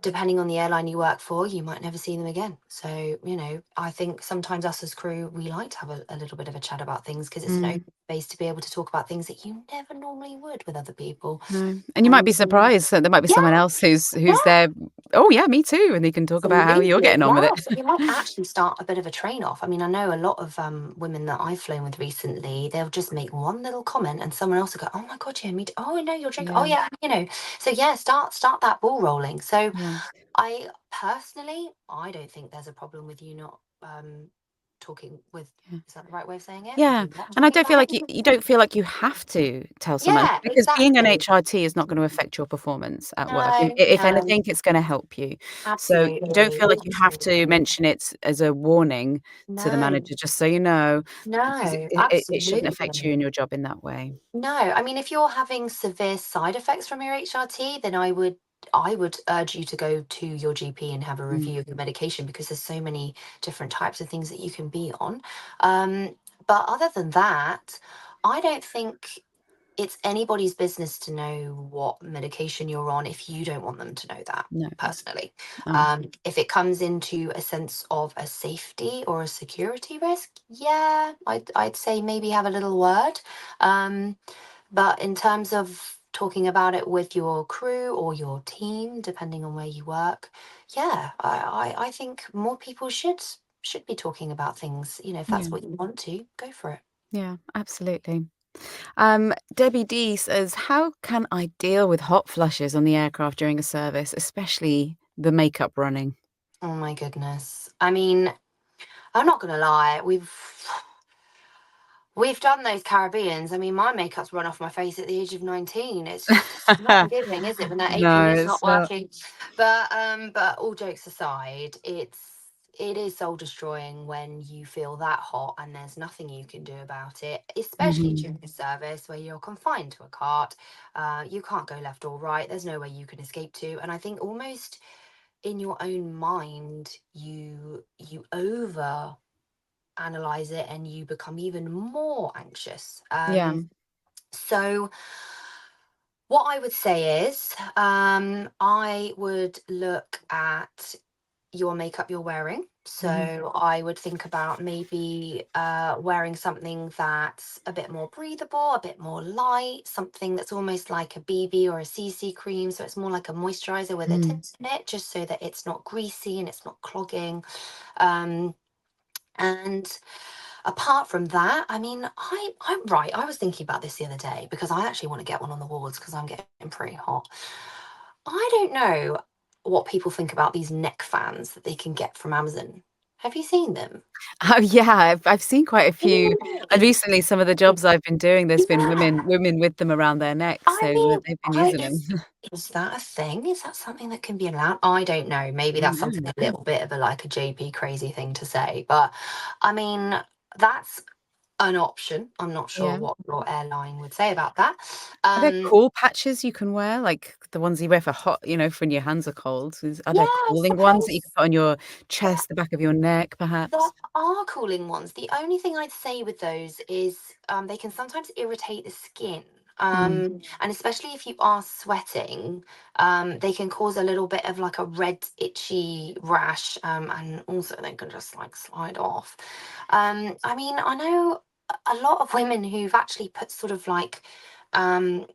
[SPEAKER 2] depending on the airline you work for, you might never see them again. So, I think sometimes us as crew, we like to have a little bit of a chat about things because it's an
[SPEAKER 1] mm.
[SPEAKER 2] open space to be able to talk about things that you never normally would with other people.
[SPEAKER 1] No, and you might be
[SPEAKER 2] And
[SPEAKER 1] surprised that there might be
[SPEAKER 2] yeah,
[SPEAKER 1] someone else who's
[SPEAKER 2] yeah.
[SPEAKER 1] there, "Oh, yeah, me too," and they can talk about how you're
[SPEAKER 2] Absolutely,
[SPEAKER 1] getting on with it.
[SPEAKER 2] yes. You might actually start a bit of a train off. I mean, I know a lot of women that I've flown with recently, they'll just make one little comment and someone else will go, "Oh my God, yeah, me too. Oh, no, you're drinking. Oh
[SPEAKER 1] Yeah,
[SPEAKER 2] yeah, So yeah, start that ball rolling. So
[SPEAKER 1] yeah,
[SPEAKER 2] I personally, I don't think there's a problem with you not talking with,
[SPEAKER 1] yeah.
[SPEAKER 2] is that the right way of saying it? With
[SPEAKER 1] Yeah,
[SPEAKER 2] you not
[SPEAKER 1] and I
[SPEAKER 2] talking
[SPEAKER 1] don't feel
[SPEAKER 2] about
[SPEAKER 1] like
[SPEAKER 2] it?
[SPEAKER 1] you don't feel like you have to tell someone
[SPEAKER 2] Yeah,
[SPEAKER 1] because being an
[SPEAKER 2] exactly.
[SPEAKER 1] HRT is not gonna affect your performance at work.
[SPEAKER 2] No,
[SPEAKER 1] If
[SPEAKER 2] no,
[SPEAKER 1] anything, it's gonna help you. So you don't
[SPEAKER 2] absolutely.
[SPEAKER 1] feel like you have to mention it as a warning to the
[SPEAKER 2] No,
[SPEAKER 1] manager, just so you know, because
[SPEAKER 2] no,
[SPEAKER 1] it shouldn't affect you
[SPEAKER 2] absolutely.
[SPEAKER 1] in your job in that way.
[SPEAKER 2] No, I mean, if you're having severe side effects from your HRT, then I would urge you to go to your GP and have a
[SPEAKER 1] Mm,
[SPEAKER 2] review of your medication because there's so many different types of things that you can be on. But other than that, I don't think it's anybody's business to know what medication you're on if you don't want them to know that.
[SPEAKER 1] no,
[SPEAKER 2] Personally,
[SPEAKER 1] no.
[SPEAKER 2] if it comes into a sense of a safety or a security risk, yeah, I'd say maybe have a little word. Um, but in terms of talking about it with your crew or your team, depending on where you work, yeah, I think more people should be talking about things. If
[SPEAKER 1] Yeah,
[SPEAKER 2] that's what you want to, go for it.
[SPEAKER 1] yeah, absolutely. Debbie D says, "How can I deal with hot flushes on the aircraft during a service, especially the makeup running?"
[SPEAKER 2] Oh my goodness. I mean, I'm not gonna lie, we've done those Caribbeans. I mean, my makeup's run off my face at the age of 19. It's not giving, is it, when that apron
[SPEAKER 1] No,
[SPEAKER 2] is
[SPEAKER 1] it's
[SPEAKER 2] not
[SPEAKER 1] not.
[SPEAKER 2] working? But all jokes aside, it is soul destroying when you feel that hot and there's nothing you can do about it, especially
[SPEAKER 1] Mhm.
[SPEAKER 2] during a service where you're confined to a cart. You can't go left or right. There's nowhere you can escape to. And I think almost in your own mind, you over analyze it and you become even more anxious.
[SPEAKER 1] Yeah.
[SPEAKER 2] So what I would say is, I would look at your makeup you're wearing.
[SPEAKER 1] Mhm.
[SPEAKER 2] So I would think about maybe wearing something that's a bit more breathable, a bit more light, something that's almost like a BB or a CC cream. So it's more like a moisturizer with a
[SPEAKER 1] Mm.
[SPEAKER 2] tint in it, just so that it's not greasy and it's not clogging. Um, and apart from that, I mean, I'm right. I was thinking about this the other day because I actually want to get one on the walls because I'm getting pretty hot. I don't know what people think about these neck fans that they can get from Amazon. Have you seen them?
[SPEAKER 1] Oh, yeah, I've seen quite a few, and
[SPEAKER 2] Really?
[SPEAKER 1] recently some of the jobs I've been doing, there's been
[SPEAKER 2] Yeah.
[SPEAKER 1] women with them around their necks,
[SPEAKER 2] I
[SPEAKER 1] so
[SPEAKER 2] mean,
[SPEAKER 1] they've been
[SPEAKER 2] I
[SPEAKER 1] using them.
[SPEAKER 2] is that a thing? Is that something that can be allowed? I don't know. Maybe
[SPEAKER 1] I
[SPEAKER 2] that's
[SPEAKER 1] don't
[SPEAKER 2] something
[SPEAKER 1] know.
[SPEAKER 2] a little bit of a like a JP crazy thing to say. But I mean, that's an option. I'm not sure
[SPEAKER 1] Yeah.
[SPEAKER 2] what your airline would say about that.
[SPEAKER 1] Are there
[SPEAKER 2] Um,
[SPEAKER 1] cool patches you can wear, like the ones you wear for hot, for when your hands are cold? Are
[SPEAKER 2] yeah,
[SPEAKER 1] there
[SPEAKER 2] I
[SPEAKER 1] cooling ones that you can
[SPEAKER 2] suppose.
[SPEAKER 1] put on your chest, the back of your neck,
[SPEAKER 2] There
[SPEAKER 1] perhaps?
[SPEAKER 2] are cooling ones. The only thing I'd say with those is they can sometimes irritate the skin.
[SPEAKER 1] Mm.
[SPEAKER 2] And especially if you are sweating, they can cause a little bit of like a red, itchy rash, and also they can just like slide off. I mean, I know a lot of women who've actually put sort of like um,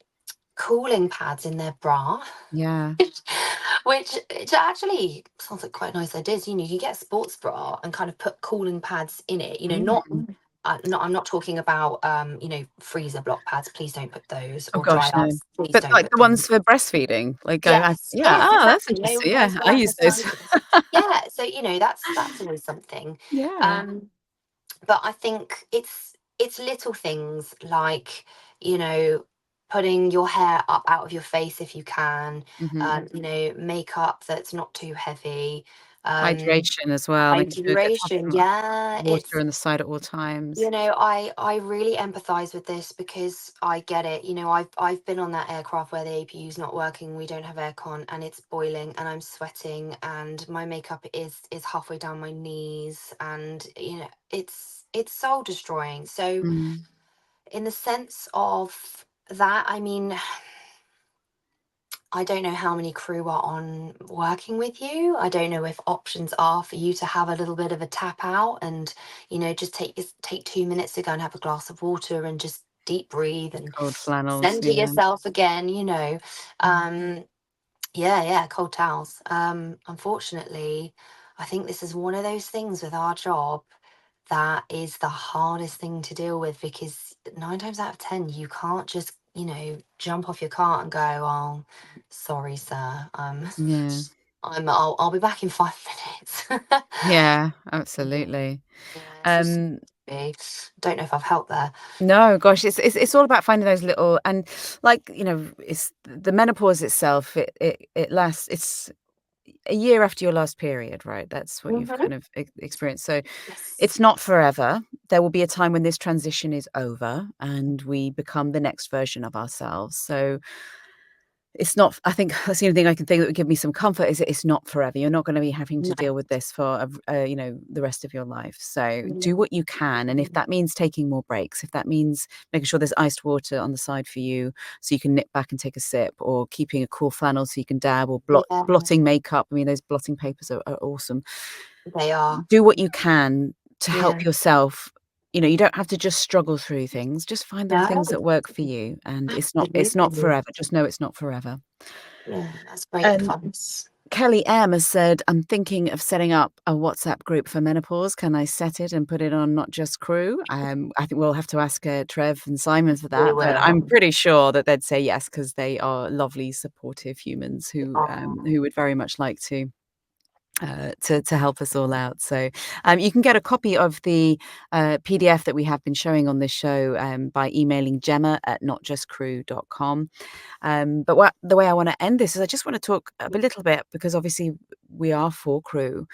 [SPEAKER 2] cooling pads in their bra.
[SPEAKER 1] Yeah.
[SPEAKER 2] Which actually sounds like quite nice ideas. You get a sports bra and kind of put cooling pads in it. Not
[SPEAKER 1] Mm.
[SPEAKER 2] I'm not talking about freezer block pads. Please don't put those,
[SPEAKER 1] Oh
[SPEAKER 2] or dry
[SPEAKER 1] gosh, no.
[SPEAKER 2] ice. Please
[SPEAKER 1] But,
[SPEAKER 2] don't
[SPEAKER 1] like,
[SPEAKER 2] put
[SPEAKER 1] the
[SPEAKER 2] them.
[SPEAKER 1] ones for breastfeeding, like, I
[SPEAKER 2] Yes,
[SPEAKER 1] yeah,
[SPEAKER 2] yes,
[SPEAKER 1] that's
[SPEAKER 2] exactly.
[SPEAKER 1] interesting, yeah,
[SPEAKER 2] Almost
[SPEAKER 1] I
[SPEAKER 2] whatever
[SPEAKER 1] use those.
[SPEAKER 2] sizes. Yeah, so that's always something.
[SPEAKER 1] Yeah.
[SPEAKER 2] Um, but I think it's little things like, you know, putting your hair up out of your face if you can,
[SPEAKER 1] Mhm.
[SPEAKER 2] makeup that's not too heavy, um,
[SPEAKER 1] Hydration as well, making sure it gets have
[SPEAKER 2] hydration.
[SPEAKER 1] some
[SPEAKER 2] Yeah,
[SPEAKER 1] water on the side at all times.
[SPEAKER 2] I really empathize with this because I get it. I've been on that aircraft where the APU is not working, we don't have aircon, and it's boiling, and I'm sweating, and my makeup is halfway down my knees, and it's soul destroying. So,
[SPEAKER 1] Mm.
[SPEAKER 2] in the sense of that, I mean, I don't know how many crew are on working with you. I don't know if options are for you to have a little bit of a tap out and, just take 2 minutes to go and have a glass of water and just deep breathe and
[SPEAKER 1] Cold flannels,
[SPEAKER 2] center
[SPEAKER 1] yeah.
[SPEAKER 2] yourself again.
[SPEAKER 1] Mm.
[SPEAKER 2] Um, yeah, yeah, cold towels. Unfortunately, I think this is one of those things with our job that is the hardest thing to deal with because 9 times out of 10, you can't just, jump off your cart and go, "Oh, sorry, sir.
[SPEAKER 1] Yeah.
[SPEAKER 2] I'll be back in 5 minutes."
[SPEAKER 1] Yeah, absolutely.
[SPEAKER 2] Yeah, so
[SPEAKER 1] Um,
[SPEAKER 2] sorry. Don't know if I've helped there.
[SPEAKER 1] no, gosh, it's all about finding those little and, like, it's the menopause itself, it lasts it's a year after your last period, right? That's what you've
[SPEAKER 2] Mhm.
[SPEAKER 1] kind of experienced, so
[SPEAKER 2] Yes.
[SPEAKER 1] it's not forever. There will be a time when this transition is over and we become the next version of ourselves, so it's not I think that's the only thing I can think that would give me some comfort is that it's not forever. You're not gonna be having to
[SPEAKER 2] No.
[SPEAKER 1] deal with this for, the rest of your life. So do
[SPEAKER 2] Mm.
[SPEAKER 1] what you can, and if that means taking more breaks, if that means making sure there's iced water on the side for you so you can nip back and take a sip, or keeping a cool flannel so you can dab, or
[SPEAKER 2] Yeah,
[SPEAKER 1] blotting makeup. I mean, those blotting papers are awesome.
[SPEAKER 2] they are.
[SPEAKER 1] Do what you can to help
[SPEAKER 2] Yeah.
[SPEAKER 1] yourself. You don't have to just struggle through things. Just find the things that
[SPEAKER 2] No,
[SPEAKER 1] work for you, and it's not
[SPEAKER 2] absolutely.
[SPEAKER 1] forever. Just know it's not forever.
[SPEAKER 2] Yeah, that's great
[SPEAKER 1] And
[SPEAKER 2] advice.
[SPEAKER 1] Kelly M has said, "I'm thinking of setting up a WhatsApp group for menopause. Can I set it and put it on Not Just Crew?" I think we'll have to ask, Trev and Simon for
[SPEAKER 2] We
[SPEAKER 1] that, but I'm
[SPEAKER 2] will.
[SPEAKER 1] pretty sure that they'd say yes because they are lovely, supportive humans who would very much like to help us all out. So you can get a copy of the PDF that we have been showing on this show by emailing gemma@notjustcrew.com. But the way I want to end this is I just want to talk a little bit because obviously we are for crew.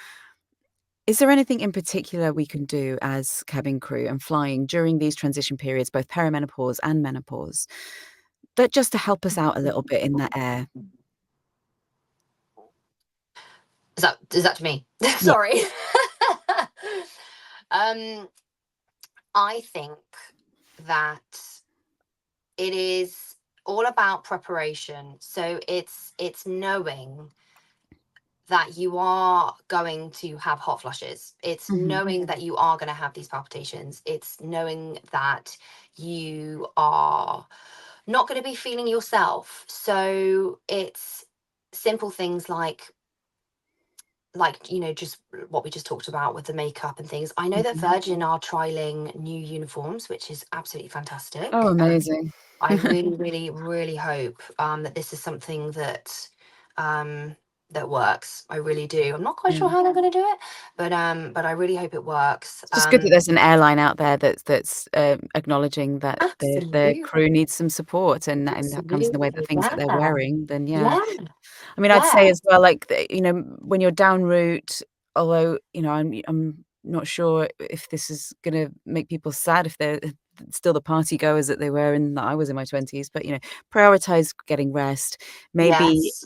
[SPEAKER 1] Is there anything in particular we can do as cabin crew and flying during these transition periods, both perimenopause and menopause, that just to help us out a little bit in that air?
[SPEAKER 2] Is that to me?
[SPEAKER 1] Yeah.
[SPEAKER 2] Sorry. Um, I think that it is all about preparation. So it's knowing that you are going to have hot flushes. It's
[SPEAKER 1] Mhm.
[SPEAKER 2] knowing that you are going to have these palpitations. It's knowing that you are not going to be feeling yourself. So it's simple things like just what we just talked about with the makeup and things. I know that
[SPEAKER 1] Mhm.
[SPEAKER 2] Virgin are trialing new uniforms, which is absolutely
[SPEAKER 1] Oh,
[SPEAKER 2] fantastic.
[SPEAKER 1] amazing.
[SPEAKER 2] I really, really, really hope that this is something um, that works. I really do. I'm not quite
[SPEAKER 1] Yeah.
[SPEAKER 2] sure how they're going to do it, but I really hope it works.
[SPEAKER 1] It's just good that there's an airline out there that's acknowledging that their
[SPEAKER 2] Absolutely,
[SPEAKER 1] crew needs some support, and that comes in the way that
[SPEAKER 2] absolutely,
[SPEAKER 1] things that they're
[SPEAKER 2] yeah,
[SPEAKER 1] wearing, then yeah.
[SPEAKER 2] yeah,
[SPEAKER 1] I mean, I'd say
[SPEAKER 2] yeah.
[SPEAKER 1] as well, like, when you're down route, although, I'm not sure if this is gonna make people sad if they're still the party goers that they were in that I was in my 20s, but, prioritize getting rest. Maybe,
[SPEAKER 2] Yes.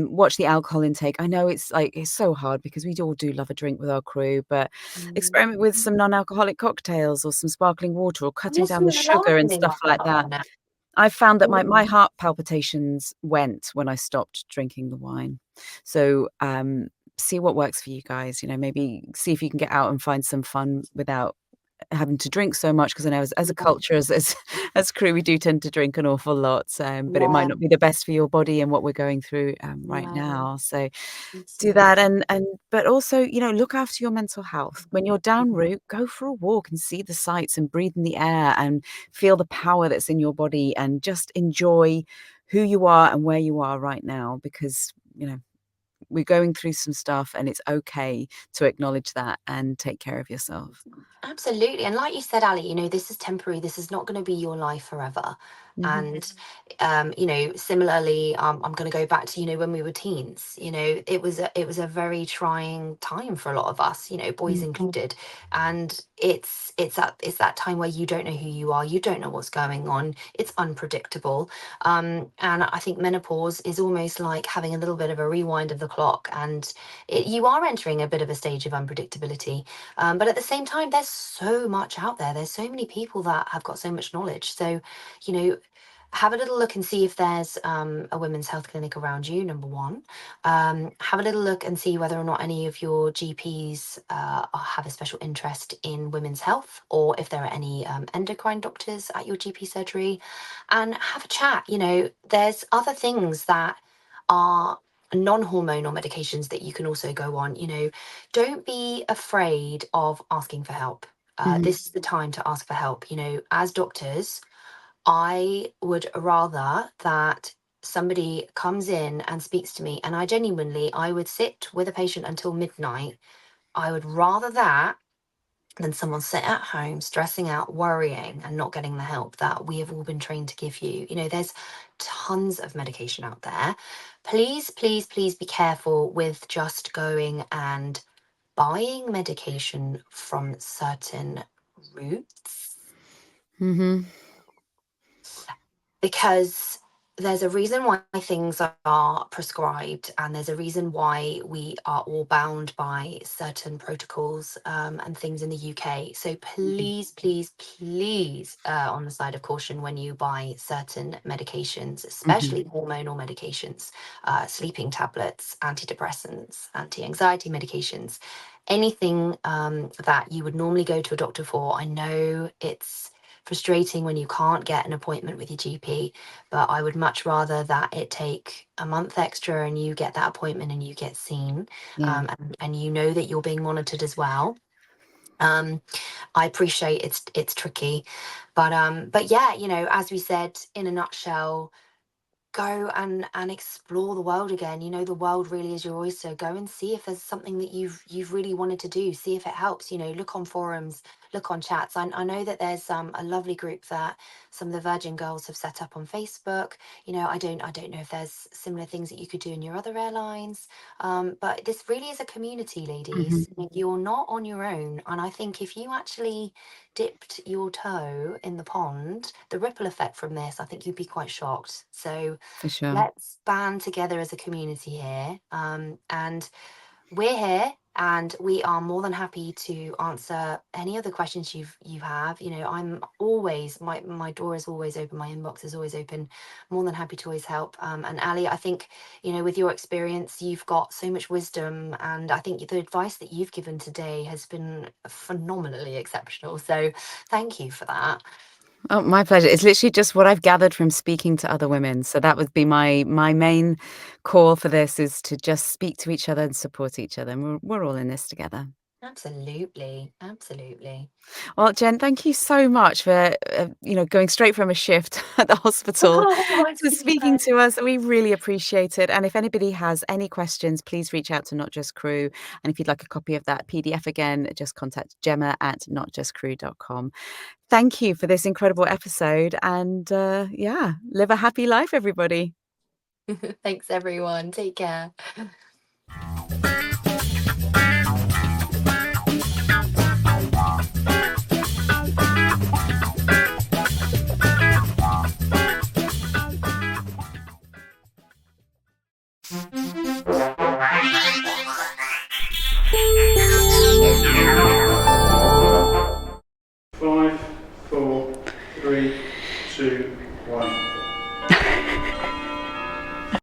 [SPEAKER 1] watch the alcohol intake. I know it's, like, it's so hard because we all do love a drink with our crew, but experiment with some non-alcoholic cocktails or some sparkling water or cutting
[SPEAKER 2] Yes,
[SPEAKER 1] down
[SPEAKER 2] you
[SPEAKER 1] the sugar and
[SPEAKER 2] lovely
[SPEAKER 1] stuff like that.
[SPEAKER 2] alcohol in it.
[SPEAKER 1] I found that my
[SPEAKER 2] Mm.
[SPEAKER 1] heart palpitations went when I stopped drinking the wine. So, see what works for you guys, maybe see if you can get out and find some fun without having to drink so much. Because I know as a
[SPEAKER 2] Yeah,
[SPEAKER 1] culture, as crew, we do tend to drink an awful lot, but it might
[SPEAKER 2] yeah,
[SPEAKER 1] not be the best for your body and what we're going through, right
[SPEAKER 2] no,
[SPEAKER 1] now. So do that,
[SPEAKER 2] absolutely.
[SPEAKER 1] and but also, look after your mental health. When you're down route, go for a walk and see the sights and breathe in the air and feel the power that's in your body and just enjoy who you are and where you are right now because, we're going through some stuff and it's okay to acknowledge that and take care of yourself.
[SPEAKER 2] Absolutely. And like you said, Ali, this is temporary. This is not going to be your life forever.
[SPEAKER 1] Mhm,
[SPEAKER 2] And, similarly, I'm going to go back to, when we were teens, it was a very trying time for a lot of us, boys
[SPEAKER 1] mm,
[SPEAKER 2] included. And it's that time where you don't know who you are. You don't know what's going on. It's unpredictable. And I think menopause is almost like having a little bit of a rewind of the clock. And you are entering a bit of a stage of unpredictability, but at the same time, there's so much out there. There's so many people that have got so much knowledge. So, you know, have a little look and see if there's a women's health clinic around you, number one. Have a little look and see whether or not any of your GPs have a special interest in women's health or if there are any endocrine doctors at your GP surgery, and have a chat. There's other things that are non-hormonal medications that you can also go on. Don't be afraid of asking for help.
[SPEAKER 1] mhm,
[SPEAKER 2] This is the time to ask for help. As doctors, I would rather that somebody comes in and speaks to me, and I would sit with a patient until midnight. I would rather that than someone sit at home stressing out, worrying, and not getting the help that we have all been trained to give you. There's tons of medication out there. Please, please, please be careful with just going and buying medication from certain routes,
[SPEAKER 1] mhm,
[SPEAKER 2] because there's a reason why things are prescribed, and there's a reason why we are all bound by certain protocols and things in the UK. So
[SPEAKER 1] mhm,
[SPEAKER 2] please, please, please, on the side of caution when you buy certain medications,
[SPEAKER 1] mhm,
[SPEAKER 2] especially hormonal medications, sleeping tablets, antidepressants, anti-anxiety medications, anything that you would normally go to a doctor for. I know it's frustrating when you can't get an appointment with your GP, but I would much rather that it take a month extra and you get that appointment and you get seen,
[SPEAKER 1] yeah,
[SPEAKER 2] and you know that you're being monitored as well. Um, I appreciate it's tricky, but yeah, as we said, in a nutshell, go and explore the world again. The world really is your oyster. Go and see if there's something that you've really wanted to do. See if it helps. Look on forums, look on chats. I know that there's a lovely group that some of the Virgin girls have set up on Facebook. I don't know if there's similar things that you could do in your other airlines. But this really is a community,
[SPEAKER 1] mhm,
[SPEAKER 2] ladies. You're not on your own. And I think if you actually dipped your toe in the pond, the ripple effect from this, I think you'd be quite shocked. So
[SPEAKER 1] for sure.
[SPEAKER 2] let's band together as a community here. And we're here. and we are more than happy to answer any other questions you have. You know, I'm always, my door is always open, my inbox is always open, more than happy to always help. And Ali, I think, you know, with your experience, you've got so much wisdom, and I think the advice that you've given today has been phenomenally exceptional, so thank you for that.
[SPEAKER 1] Oh, my pleasure. It's literally just what I've gathered from speaking to other women. So that would be my main call for this, is to just speak to each other and support each other. And we're all in this together.
[SPEAKER 2] Absolutely, absolutely.
[SPEAKER 1] Well, Jen, thank you so much for going straight from a shift at the hospital
[SPEAKER 2] Oh, it's
[SPEAKER 1] to speaking
[SPEAKER 2] okay.
[SPEAKER 1] to us. We really appreciate it. And if anybody has any questions, please reach out to Not Just Crew. And if you'd like a copy of that PDF again, just contact Gemma at notjustcrew.com. Thank you for this incredible episode. And yeah, live a happy life, everybody.
[SPEAKER 2] Thanks everyone, take care.